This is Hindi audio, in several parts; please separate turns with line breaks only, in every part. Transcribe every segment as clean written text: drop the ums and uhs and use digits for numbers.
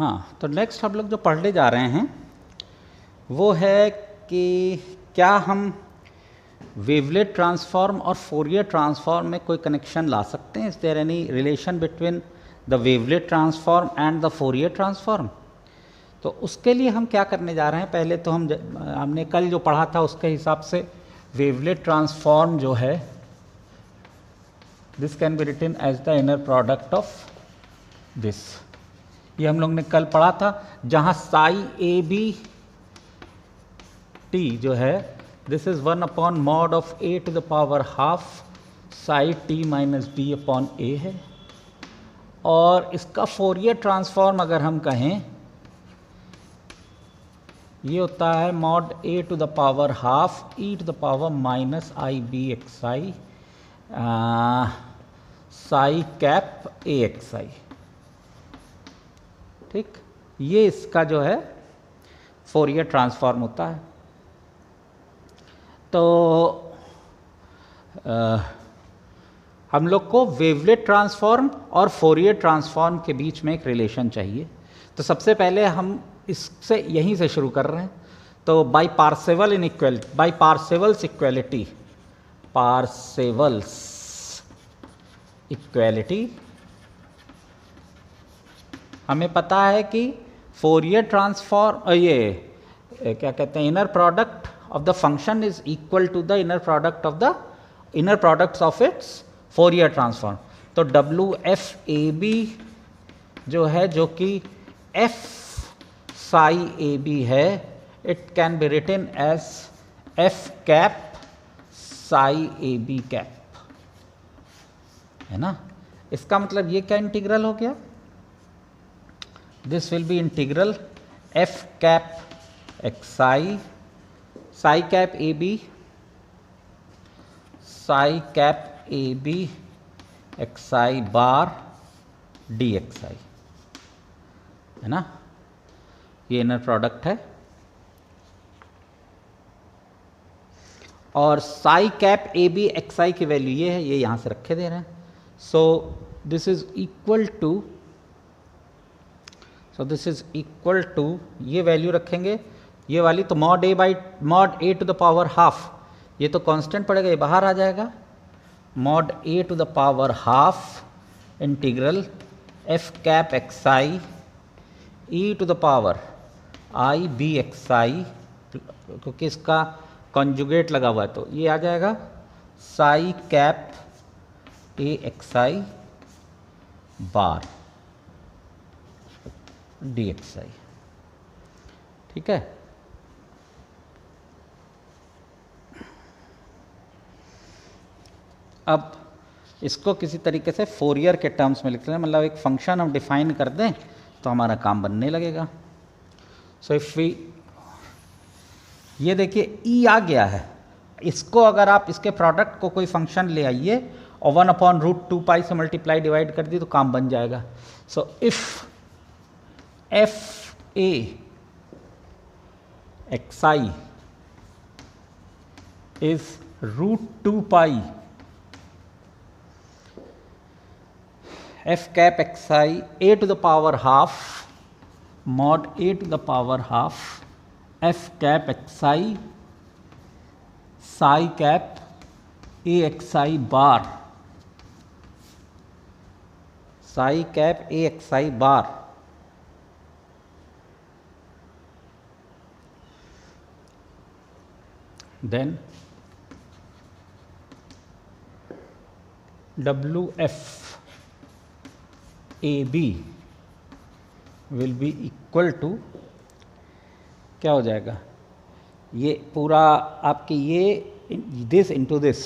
हाँ, तो नेक्स्ट हम लोग जो पढ़ने जा रहे हैं वो है कि क्या हम वेवलेट ट्रांसफॉर्म और फोरियर ट्रांसफॉर्म में कोई कनेक्शन ला सकते हैं? Is there any relation between the wavelet transform and the Fourier transform? तो उसके लिए हम क्या करने जा रहे हैं, पहले तो हमने कल जो पढ़ा था उसके हिसाब से वेवलेट ट्रांसफॉर्म जो है this can be written as the inner product of this. ये हम लोग ने कल पढ़ा था, जहाँ साई ए बी टी जो है this is 1 upon mod of A to the power half psi T minus B upon A है। और इसका फोरियर ट्रांसफॉर्म अगर हम कहें ये होता है mod A to the power half E to the power minus I B X I psi cap A X I. ठीक, ये इसका जो है फोरियर ट्रांसफॉर्म होता है। तो हम लोग को वेवलेट ट्रांसफॉर्म और फोरियर ट्रांसफॉर्म के बीच में एक रिलेशन चाहिए। तो सबसे पहले हम इससे यहीं से शुरू कर रहे हैं। तो by Parseval inequality, by Parseval's equality, Parseval's equality हमें पता है कि फोरियर ट्रांसफॉर्म ये क्या कहते हैं, inner product of the function is equal to the inner product of the inner products of its Fourier transform। तो WFAB जो है, जो कि F psi AB है, it can be written as F cap psi AB cap, है ना। इसका मतलब ये क्या इंटीग्रल हो गया, this will be integral F cap xi psi cap AB psi cap AB xi bar dxi, है ना। ये इनर प्रोडक्ट है। और psi cap AB xi की वैल्यू ये है, ये यहाँ से रखे दे रहे हैं। So this is equal to ये वैल्यू रखेंगे, ये वाली तो mod A to the power half, ये तो कांस्टेंट पड़ेगा, ये बाहर आ जाएगा। Mod A to the power half integral F cap X I E to the power I B X I, क्योंकि इसका कॉन्जुगेट लगा हुआ है तो ये आ जाएगा psi cap A X I bar D X I. ठीक है, अब इसको किसी तरीके से फोरियर के टर्म्स में लिखते हैं, मतलब एक फंक्शन हम डिफाइन कर दें तो हमारा काम बनने लगेगा। सो इफ वी, ये देखिए ई आ गया है, इसको अगर आप इसके प्रोडक्ट को कोई फंक्शन ले आइए और 1/√2π से मल्टीप्लाई डिवाइड कर दी तो काम बन जाएगा। So if F A X I is √2π f cap xi a to the power half mod a to the power half f cap xi psi cap a xi bar psi cap a xi bar then WF AB will be equal to, क्या हो जाएगा, ये पूरा आपकी ये दिस इंटू दिस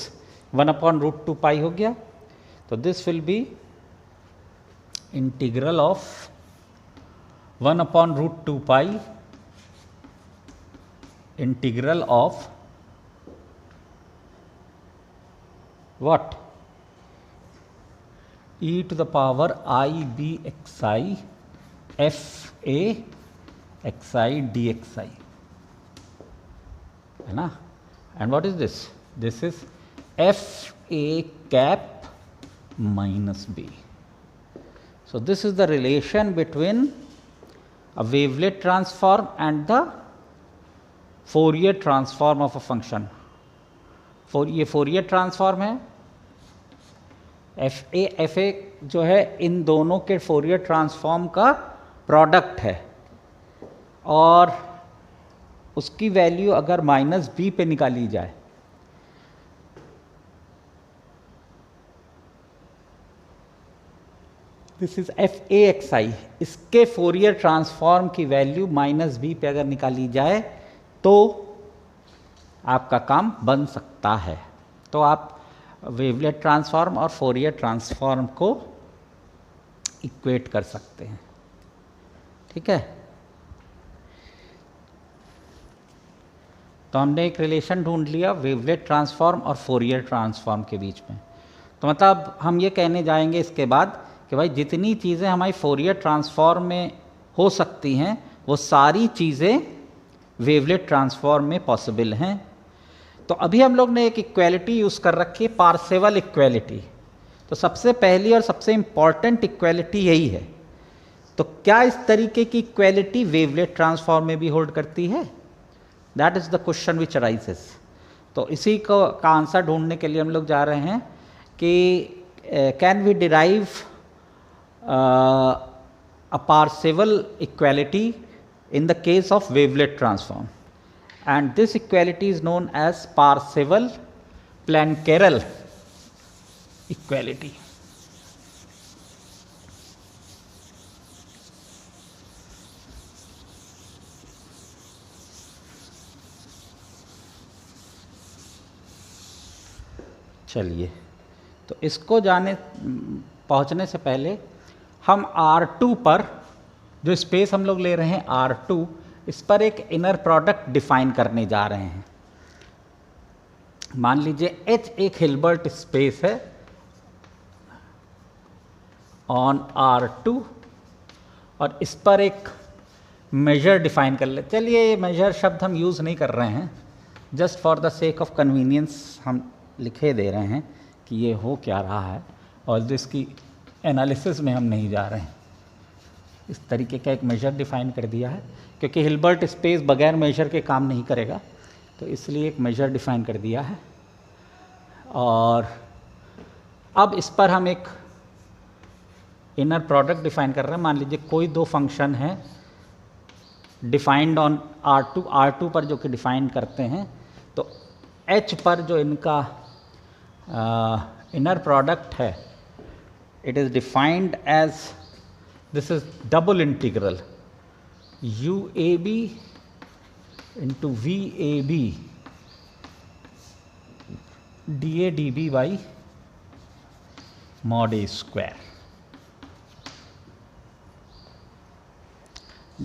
1/√2π हो गया। तो this will be integral of 1/√2π integral of what e to the power I b xi f a xi dxi, है ना। And what is this, this is F A cap minus B. So this is the relation between a wavelet transform and the Fourier transform of a function. ये Fourier transform है, fa जो है इन दोनों के Fourier transform का प्रोडक्ट है, और उसकी वैल्यू अगर -b पे निकाली जाए, दिस इज f(a)xi, इसके फोरियर ट्रांसफॉर्म की वैल्यू -b पे अगर निकाली जाए तो आपका काम बन सकता है। तो आप वेवलेट ट्रांसफॉर्म और फोरियर ट्रांसफॉर्म को इक्वेट कर सकते हैं। ठीक है, तो हमने एक रिलेशन ढूंढ लिया वेवलेट ट्रांसफॉर्म और फोरियर ट्रांसफॉर्म के बीच में। तो मतलब हम ये कहने जाएंगे इसके बाद कि भाई जितनी चीज़ें हमारी फोरियर ट्रांसफॉर्म में हो सकती हैं वो सारी चीज़ें वेवलेट ट्रांसफॉर्म में पॉसिबल हैं। तो अभी हम लोग ने एक इक्वेलिटी यूज़ कर रखी है, पार्सेवल इक्वेलिटी। तो सबसे पहली और सबसे इम्पॉर्टेंट इक्वेलिटी यही है। तो क्या इस तरीके की इक्वेलिटी वेवलेट ट्रांसफॉर्म में भी होल्ड करती है? That is the question which arises. तो इसी को का आंसर ढूंढने के लिए हम लोग जा रहे हैं कि can we derive a Parseval equality in the case of wavelet transform, and this equality is known as Parseval-Plancherel equality. चलिए, तो इसको पहुंचने से पहले हम R2 पर जो स्पेस हम लोग ले रहे हैं R2, इस पर एक इनर प्रोडक्ट डिफाइन करने जा रहे हैं। मान लीजिए H एक हिल्बर्ट स्पेस है ऑन R2, और इस पर एक मेजर डिफाइन कर ले। चलिए, ये मेजर शब्द हम यूज़ नहीं कर रहे हैं, just for the sake of convenience हम लिखे दे रहे हैं कि ये हो क्या रहा है, और जिसकी एनालिसिस में हम नहीं जा रहे हैं। इस तरीके का एक मेजर डिफाइन कर दिया है, क्योंकि हिल्बर्ट स्पेस बगैर मेजर के काम नहीं करेगा, तो इसलिए एक मेजर डिफाइन कर दिया है। और अब इस पर हम एक इनर प्रोडक्ट डिफाइन कर रहे हैं। मान लीजिए कोई दो फंक्शन है डिफाइंड ऑन R2 पर जो कि डिफाइन करते हैं, तो H पर जो इनका इनर प्रोडक्ट है, it is defined as, this is double integral UAB into VAB dA dB by mod A square,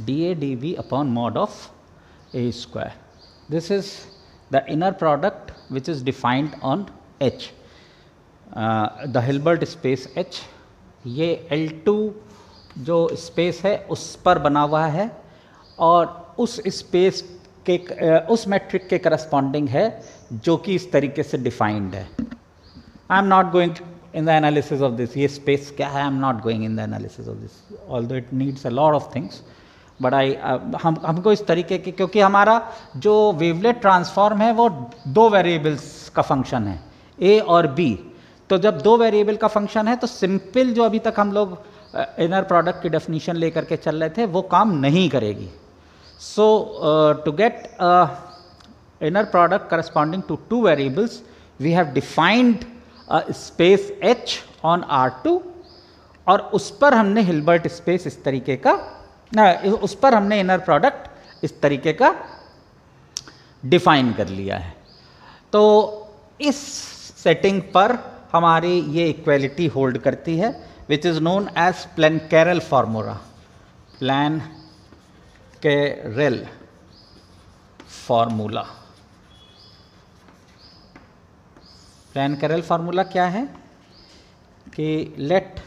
dA dB upon mod of A square. This is the inner product which is defined on H, the Hilbert space H। ये L2 जो स्पेस है उस पर बना हुआ है, और उस स्पेस के उस मैट्रिक के करस्पॉन्डिंग है जो कि इस तरीके से डिफाइंड है। I am not going in the analysis of this, ये स्पेस क्या है, I am not going in the analysis of this, although it needs a lot of things, but हमको इस तरीके के, क्योंकि हमारा जो वेवलेट ट्रांसफॉर्म है वो दो वेरिएबल्स का फंक्शन है, A और B। तो जब दो वेरिएबल का फंक्शन है तो सिंपल जो अभी तक हम लोग इनर प्रोडक्ट की डेफिनेशन लेकर के चल रहे थे वो काम नहीं करेगी। So to get inner product corresponding to two variables we have defined space H on R2, और उस पर हमने हिल्बर्ट स्पेस इस तरीके का, उस पर हमने इनर प्रोडक्ट इस तरीके का डिफाइन कर लिया है। तो इस सेटिंग पर हमारी ये इक्वेलिटी होल्ड करती है, which is known as Plancherel formula. Plancherel formula, Plancherel formula क्या है कि let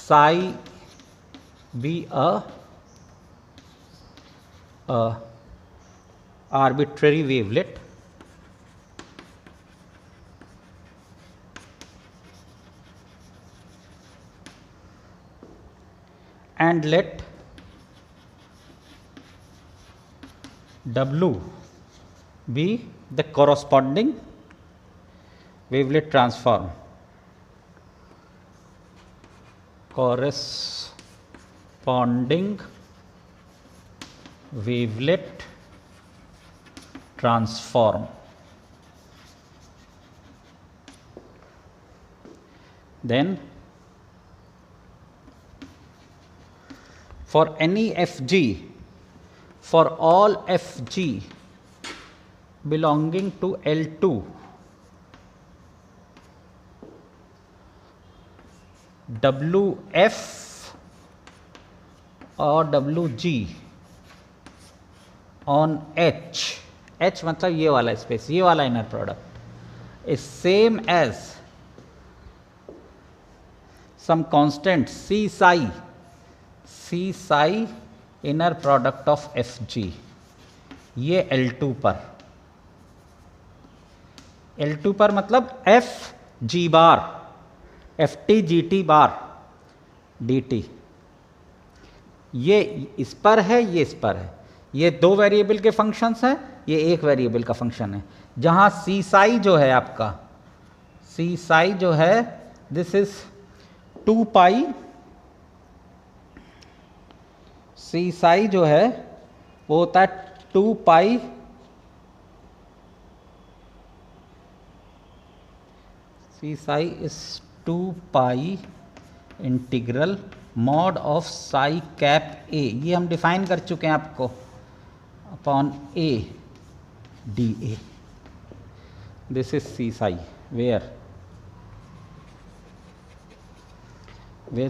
psi be a arbitrary wavelet and let W be the corresponding wavelet transform. Corresponding wavelet transform. Then for any Fg, for all Fg belonging to L2, Wf or Wg on H, H मतलब ये वाला स्पेस, ये वाला inner product is same as some constant C psi inner product of Fg, ये L2 पर मतलब Fg बार Ft Gt बार dt, ये इस पर है, ये इस पर है, ये दो वेरिएबल के फंक्शंस हैं, ये एक वेरिएबल का फंक्शन है। जहां सी साई जो है आपका, सी साई जो है this is 2 pi, C psi जो है वो होता है 2 pi C psi is 2 pi integral mod of psi cap A, ये हम डिफाइन कर चुके हैं आपको, upon A D A. This is C psi where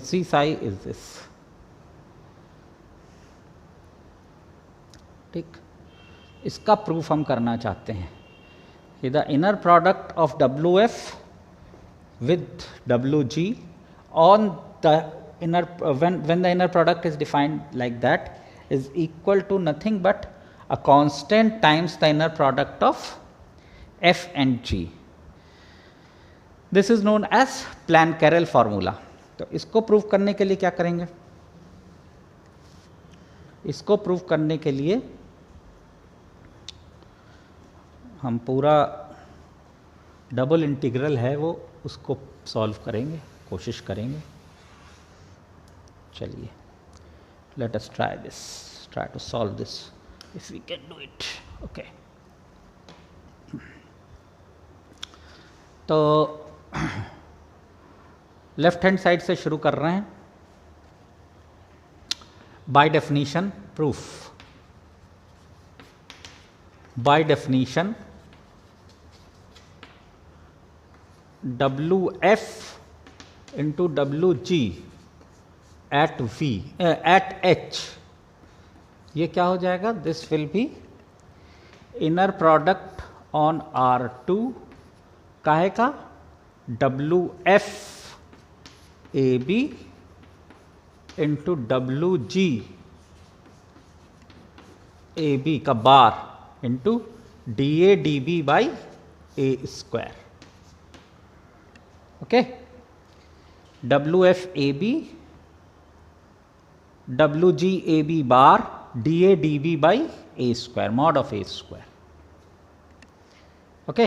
C psi is this. ठीक, इसका प्रूफ हम करना चाहते हैं कि the inner product of W F with Wg on the inner when the inner product is defined like that is equal to nothing but a constant times the inner product of f and g. This is known as Poincare formula. तो इसको प्रूव करने के लिए क्या करेंगे? इसको प्रूव करने के लिए हम पूरा डबल इंटीग्रल है वो उसको सॉल्व करेंगे, कोशिश करेंगे। चलिए, let us try this, try to solve this if we can do it. Okay, तो लेफ्ट हैंड साइड से शुरू कर रहे हैं। By definition proof, by definition Wf into Wg at V at H, ये क्या हो जाएगा? This will be inner product on R2 काहे का? Wf AB into Wg AB का bar into DA DB by A square. Okay, WF AB WG AB bar DA DB by A square, mod of A square. Okay,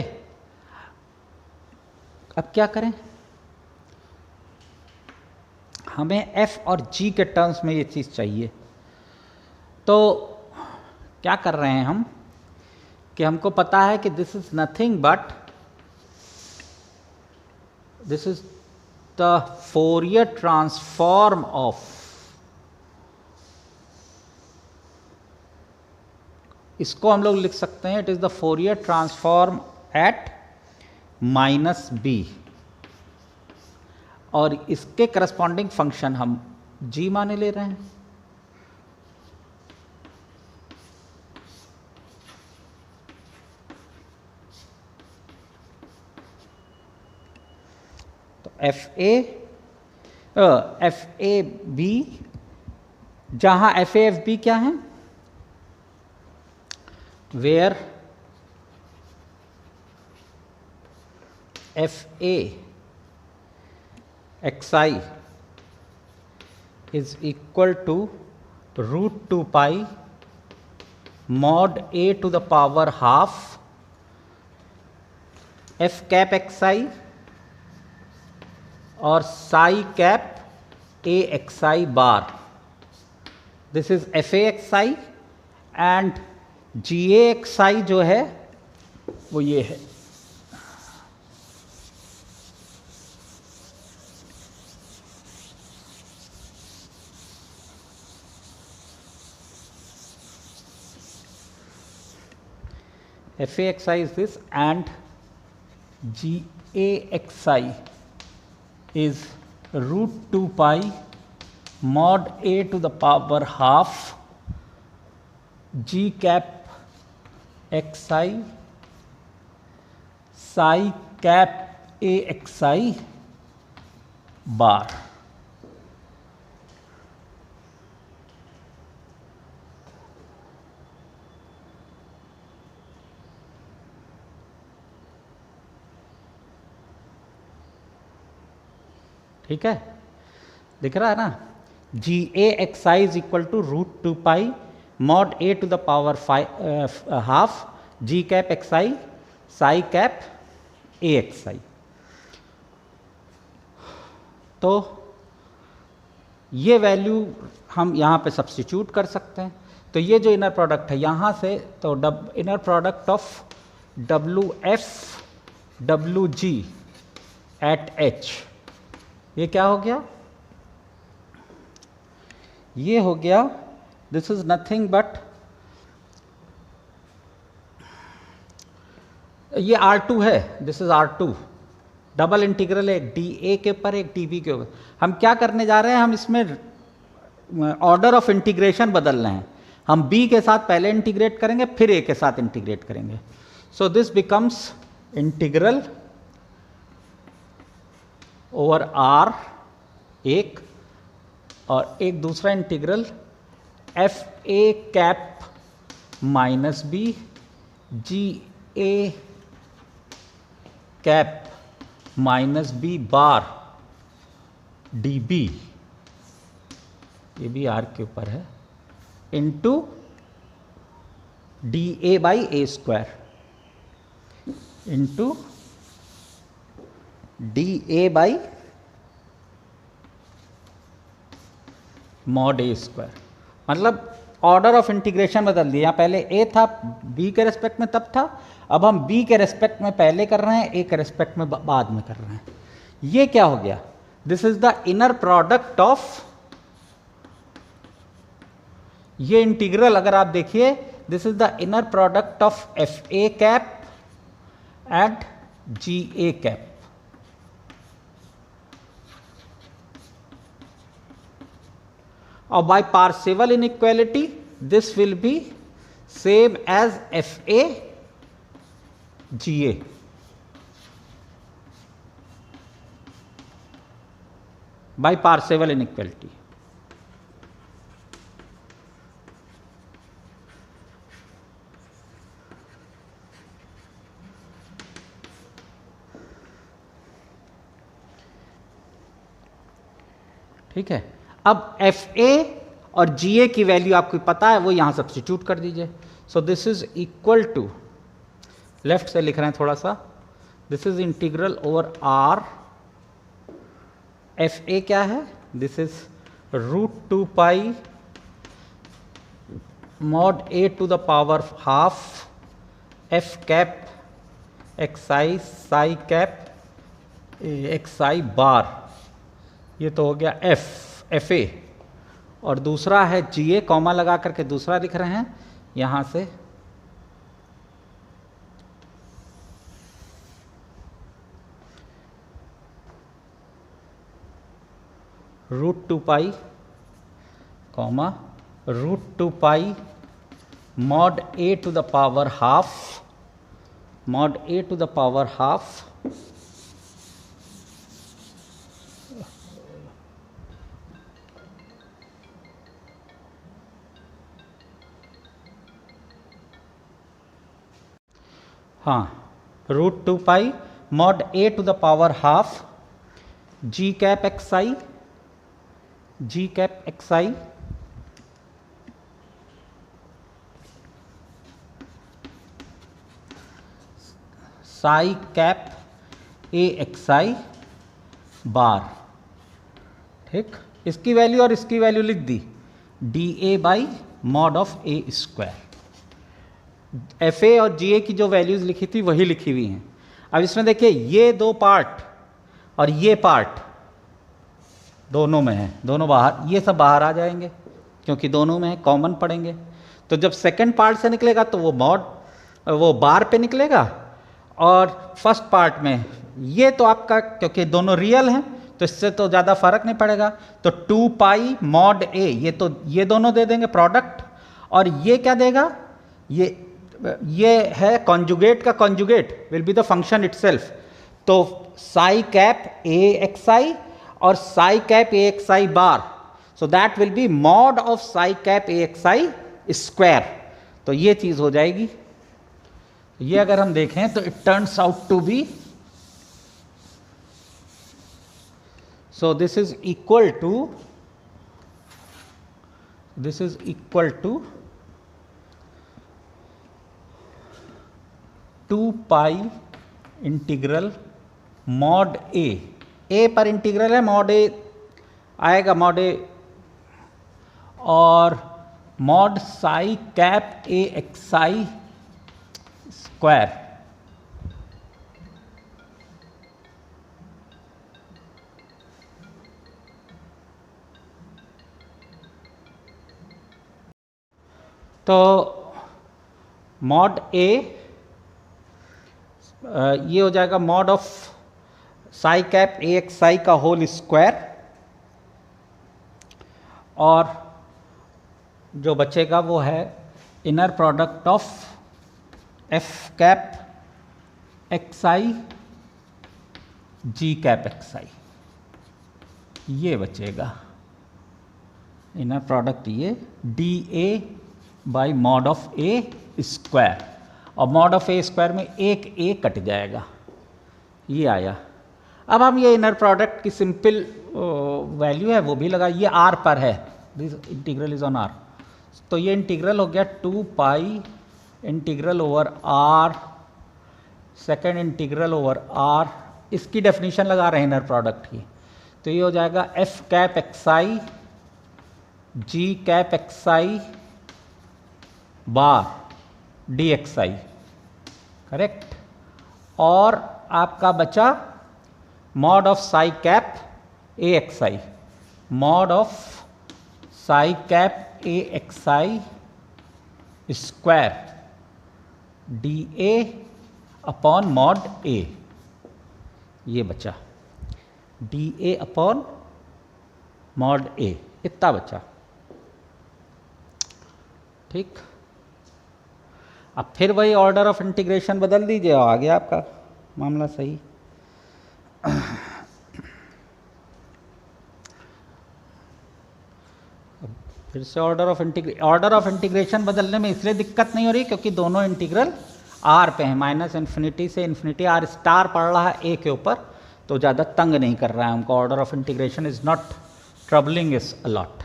अब क्या करें? हमें F और G के टर्म्स में ये चीज़ चाहिए। तो क्या कर रहे हैं हम कि हमको पता है कि this is nothing but this is the Fourier transform of, इसको हम लोग लिख सकते हैं it is the Fourier transform at minus B, और इसके करस्पॉन्डिंग फंक्शन हम g माने ले रहे हैं। एफ ए बी, जहां एफ ए एफ बी क्या है? Where F A X I is equal to √2 pi mod a to the power half f cap xi और psi cap a xi bar. This is fa xi and ga xi जो है वो ये है. fa xi is this and ga xi is root 2 pi mod a to the power half g cap xi psi cap a xi bar. ठीक है, दिख रहा है ना. G A X I is equal to root 2 pi mod A to the power half G cap X I psi cap A X I. तो ये वैल्यू हम यहाँ पे सब्स्टिट्यूट कर सकते हैं. तो ये जो इनर प्रोडक्ट है यहाँ से, तो inner product of W F W G at H, ये क्या हो गया? ये हो गया, दिस इज नथिंग बट ये R2 है, this is R2. Double integral है, डी ए के ऊपर एक डी बी के ऊपर. हम क्या करने जा रहे हैं? हम इसमें ऑर्डर ऑफ इंटीग्रेशन बदल रहे हैं. हम b के साथ पहले इंटीग्रेट करेंगे, फिर a के साथ इंटीग्रेट करेंगे. So this becomes integral over r एक, और एक दूसरा integral F A cap minus B G A cap minus B bar D B, ये भी r के ऊपर है, into D A by A square into D A by mod A square. मतलब ऑर्डर ऑफ इंटीग्रेशन बदल दिया. पहले a था b के रेस्पेक्ट में तब था, अब हम b के रेस्पेक्ट में पहले कर रहे हैं, a के रेस्पेक्ट में बाद में कर रहे हैं. ये क्या हो गया? This is the inner product of, ये इंटीग्रल अगर आप देखिए, this is the inner product of F A cap and G A cap. और by Parseval inequality this will be same as FA GA. By Parseval inequality. ठीक है. अब एफ ए और जी ए की वैल्यू आपको पता है, वो यहाँ सब्स्टिट्यूट कर दीजिए. So this is equal to, left से लिख रहे हैं थोड़ा सा, this is integral over R. F A क्या है? This is root 2 pi mod A to the power half F cap X I psi cap X I bar. ये तो हो गया एफ ए, और दूसरा है जी ए, कॉमा लगा करके दूसरा लिख रहे हैं यहाँ से, root 2 pi comma root 2 pi mod A to the power half mod A to the power half हाँ, root 2 pi mod A to the power half G cap X I psi cap A X I bar, ठीक। इसकी वैल्यू और इसकी वैल्यू लिख दी, D A by mod of A square. F A और जी ए की जो वैल्यूज लिखी थी वही लिखी हुई हैं। अब इसमें देखिए ये दो पार्ट और ये पार्ट दोनों में है, दोनों बाहर, ये सब बाहर आ जाएंगे क्योंकि दोनों में है, कॉमन पड़ेंगे। तो जब सेकंड पार्ट से निकलेगा तो वो बार पे निकलेगा, और फर्स्ट पार्ट में ये तो आपका, क्योंकि दोनों रियल हैं तो इससे तो ज़्यादा फर्क नहीं पड़ेगा, तो 2 पाई मॉड ए, ये दोनों दे देंगे प्रोडक्ट, और ये क्या देगा, ये है कॉन्जुगेट का conjugate will be the function itself. तो Sai cap A X I और Sai cap A X I bar, so that will be mod of psi cap A X I square. तो ये चीज हो जाएगी। ये अगर हम देखें तो it turns out to be, so this is equal to 2 pi integral mod A पर इंटीग्रल है, मॉड ए आएगा, मॉड ए और mod psi cap A X I square. तो मॉड ए ये हो जाएगा mod of psi cap A X I का होल स्क्वायर, और जो बचेगा वो है inner product of F cap X I G cap X I, ये बचेगा इनर प्रोडक्ट, ये D A by mod of A square, और मॉड ऑफ ए स्क्वायर में एक ए कट जाएगा, ये आया। अब हम ये इनर प्रोडक्ट की सिंपल वैल्यू है वो भी लगा, ये आर पर है, this integral is on R, तो ये इंटीग्रल हो गया 2 pi integral over R, second integral over R, इसकी डेफिनेशन लगा रहे हैं इनर प्रोडक्ट की, तो ये हो जाएगा F cap X I G cap X I bar D X I, correct. और आपका बचा mod of psi cap A X I, mod of psi cap A X I square D A upon mod A, ये बचा D A upon mod A, इतना बचा, ठीक। अब फिर वही ऑर्डर ऑफ इंटीग्रेशन बदल दीजिए, आ गया आपका मामला सही। फिर से ऑर्डर ऑफ इंटीग्रेशन बदलने में इसलिए दिक्कत नहीं हो रही क्योंकि दोनों इंटीग्रल आर पे हैं, माइनस इन्फिनिटी से इन्फिनिटी, आर स्टार पड़ रहा है ए के ऊपर, तो ज़्यादा तंग नहीं कर रहा है हमको। Order of integration is not troubling is a lot,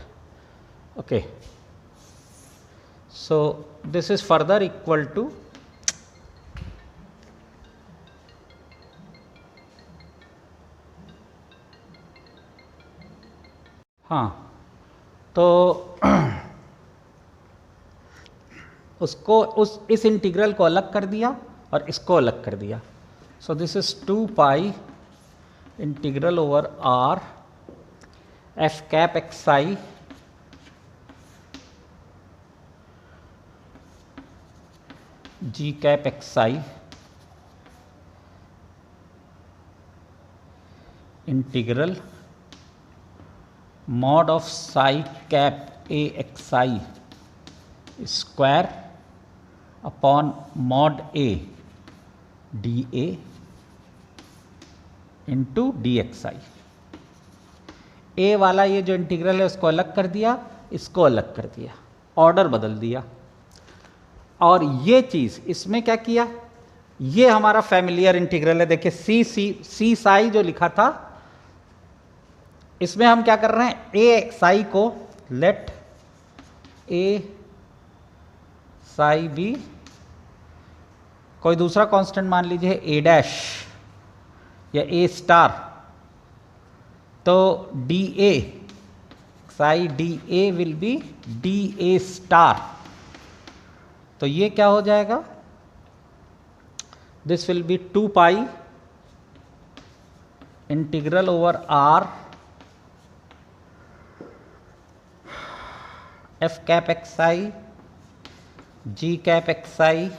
okay. So this is further equal to हाँ, तो उसको इस इंटीग्रल को अलग कर दिया और इसको अलग कर दिया। So this is 2 pi integral over R F cap X I G cap X I integral mod of psi cap A X I square upon mod A D A into D X I. A वाला ये जो इंटीग्रल है उसको अलग कर दिया, इसको अलग कर दिया, ऑर्डर बदल दिया। और ये चीज़ इसमें क्या किया, ये हमारा फैमिलियर इंटीग्रल है, देखिए सी साई जो लिखा था, इसमें हम क्या कर रहे हैं, ए साई को लेट ए साई बी कोई दूसरा कांस्टेंट मान लीजिए ए डैश या ए स्टार, तो D A psi D A will be D A star. तो ये क्या हो जाएगा, this will be 2 pi integral over R F cap X I G cap X I,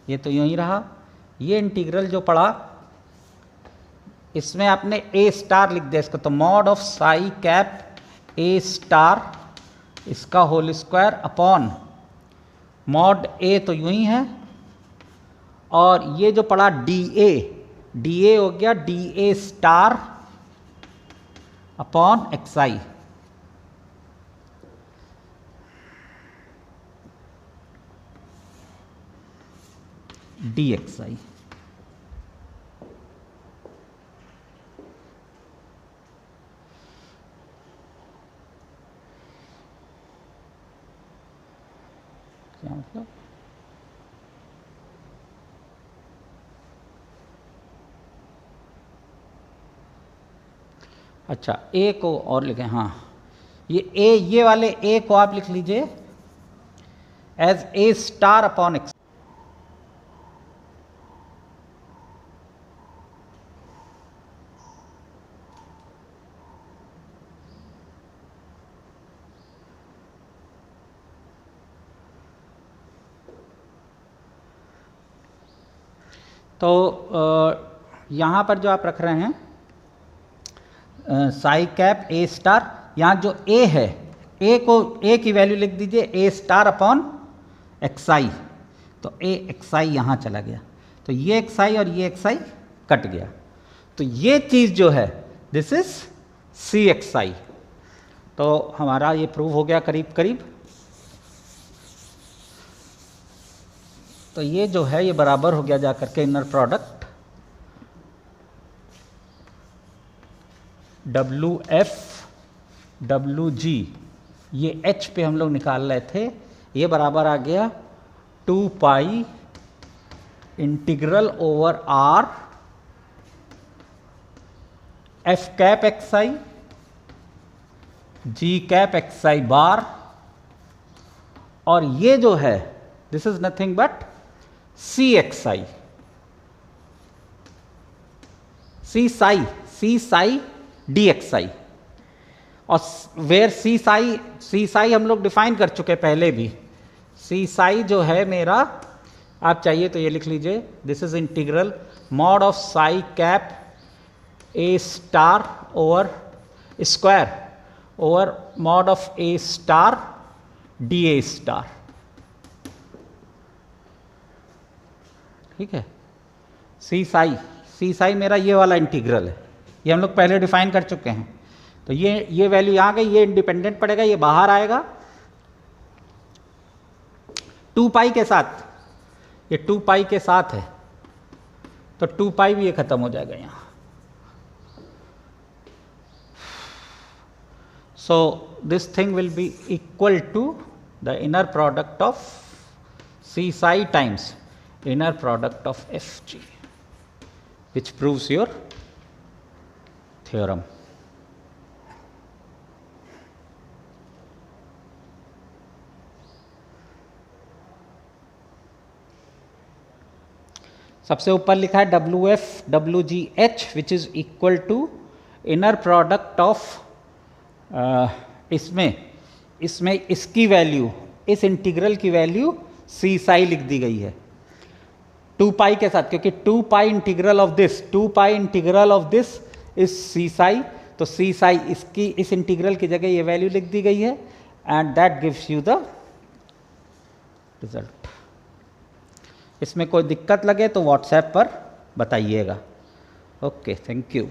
ये तो यूं ही रहा। ये इंटीग्रल जो पढ़ा इसमें आपने ए स्टार लिख दिया इसको, तो mod of psi cap A star इसका होल स्क्वायर अपॉन मॉड ए तो यूं ही है, और ये जो पढ़ा डी ए हो गया D A star upon X I. D X I. क्या मतलब, अच्छा ए को और लिखें, हाँ ये वाले ए को आप लिख लीजिए as A star upon X. तो यहाँ पर जो आप रख रहे हैं साई कैप ए स्टार, यहाँ जो ए है ए को ए की वैल्यू लिख दीजिए ए स्टार अपॉन एक्स आई, तो ए एक्स आई यहाँ चला गया, तो ये एक्स आई और ये एक्स आई कट गया, तो ये चीज़ जो है this is C X I. तो हमारा ये प्रूव हो गया करीब करीब। तो ये जो है ये बराबर हो गया जाकर के inner product W F W जी, ये एच पे हम लोग निकाल रहे थे, ये बराबर आ गया 2 pi integral over R F cap X I G cap X I bar, और ये जो है this is nothing but C X I, C psi D X I. और वेयर सी साई हम लोग डिफाइन कर चुके पहले भी। सी साई जो है मेरा, आप चाहिए तो ये लिख लीजिए, this is integral mod of psi cap A star over square over mod of A star D A star. ठीक है, सी साई मेरा ये वाला इंटीग्रल है, ये हम लोग पहले डिफाइन कर चुके हैं। तो ये वैल्यू यहाँ गई, ये इंडिपेंडेंट पड़ेगा, ये बाहर आएगा 2 पाई के साथ, ये 2 पाई के साथ है, तो 2 पाई भी ये खत्म हो जाएगा यहाँ। So this thing will be equal to the inner product of C psi times inner product of Fg, which proves your theorem. सबसे ऊपर लिखा है WF WGH which is equal to inner product of इसमें इसकी वैल्यू, इस इंटीग्रल की वैल्यू सी साई लिख दी गई है 2 पाई के साथ, क्योंकि 2 pi integral of this is C psi, तो सी साई इसकी इस इंटीग्रल की जगह ये वैल्यू लिख दी गई है, and that gives you the result. इसमें कोई दिक्कत लगे तो व्हाट्सएप पर बताइएगा। Okay, thank you.